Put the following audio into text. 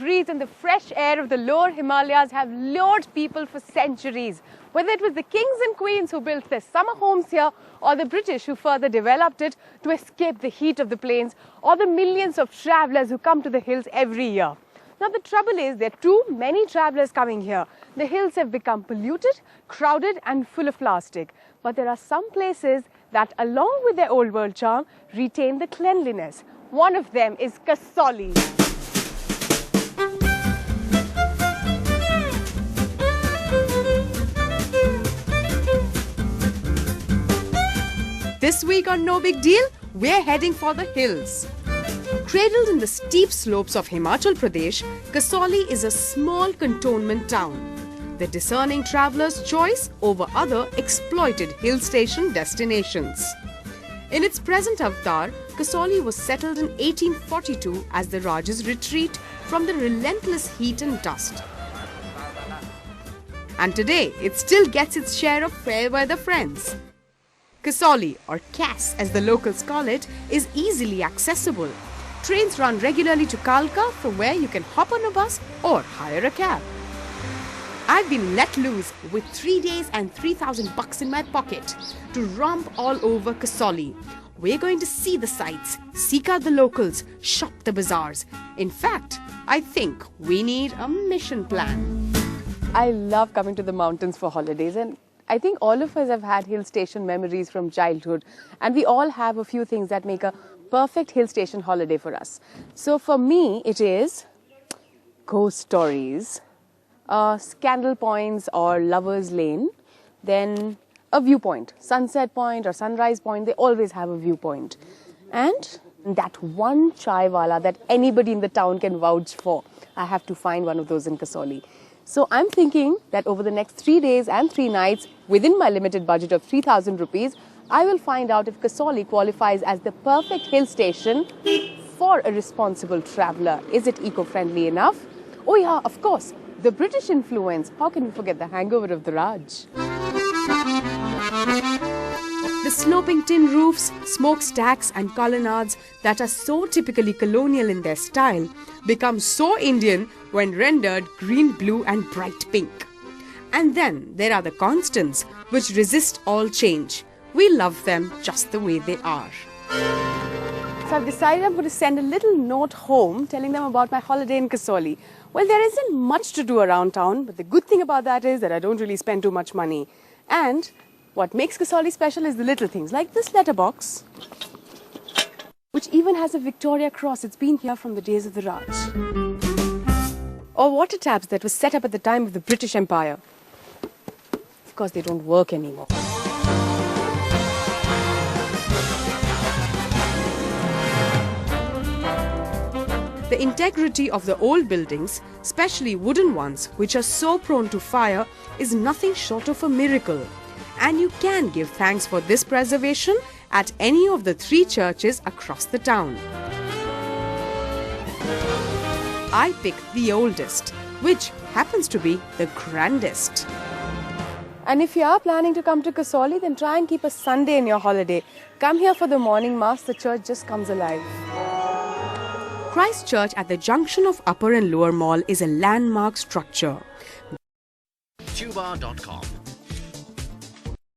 breeze and the fresh air of the lower Himalayas have lured people for centuries. Whether it was the kings and queens who built their summer homes here, or the British who further developed it to escape the heat of the plains, or the millions of travellers who come to the hills every year. Now the trouble is there are too many travellers coming here. The hills have become polluted, crowded and full of plastic. But there are some places that, along with their old world charm, retain the cleanliness. One of them is Kasauli. This week on No Big Deal, we're heading for the hills. Cradled in the steep slopes of Himachal Pradesh, Kasauli is a small cantonment town. The discerning traveller's choice over other exploited hill station destinations. In its present avatar, Kasauli was settled in 1842 as the Raj's retreat from the relentless heat and dust. And today, it still gets its share of fair weather friends. Kasauli, or Kas as the locals call it, is easily accessible. Trains run regularly to Kalka, from where you can hop on a bus or hire a cab. I've been let loose with 3 days and 3,000 bucks in my pocket to romp all over Kasauli. We're going to see the sights, seek out the locals, shop the bazaars. In fact, I think we need a mission plan. I love coming to the mountains for holidays, and I think all of us have had hill station memories from childhood, and we all have a few things that make a perfect hill station holiday for us. So for me, it is ghost stories, scandal points or lovers lane, then a viewpoint, sunset point or sunrise point. They always have a viewpoint, and that one chai wala that anybody in the town can vouch for. I have to find one of those in Kasauli. So I'm thinking that over the next 3 days and 3 nights, within my limited budget of 3,000 rupees, I will find out if Kasauli qualifies as the perfect hill station for a responsible traveller. Is it eco-friendly enough? Oh yeah, of course, the British influence. How can we forget the hangover of the Raj? The sloping tin roofs, smokestacks and colonnades that are so typically colonial in their style become so Indian when rendered green, blue and bright pink. And then there are the constants which resist all change. We love them just the way they are. So I've decided I'm going to send a little note home telling them about my holiday in Kasauli. Well, there isn't much to do around town, but the good thing about that is that I don't really spend too much money. And what makes Kasauli special is the little things, like this letterbox, which even has a Victoria cross. It's been here from the days of the Raj. Or water taps that were set up at the time of the British Empire. Of course, they don't work anymore. The integrity of the old buildings, especially wooden ones, which are so prone to fire, is nothing short of a miracle. And you can give thanks for this preservation at any of the 3 churches across the town. I picked the oldest, which happens to be the grandest. And if you are planning to come to Kasauli, then try and keep a Sunday in your holiday. Come here for the morning mass, the church just comes alive. Christ Church at the junction of Upper and Lower Mall is a landmark structure. Tuba.com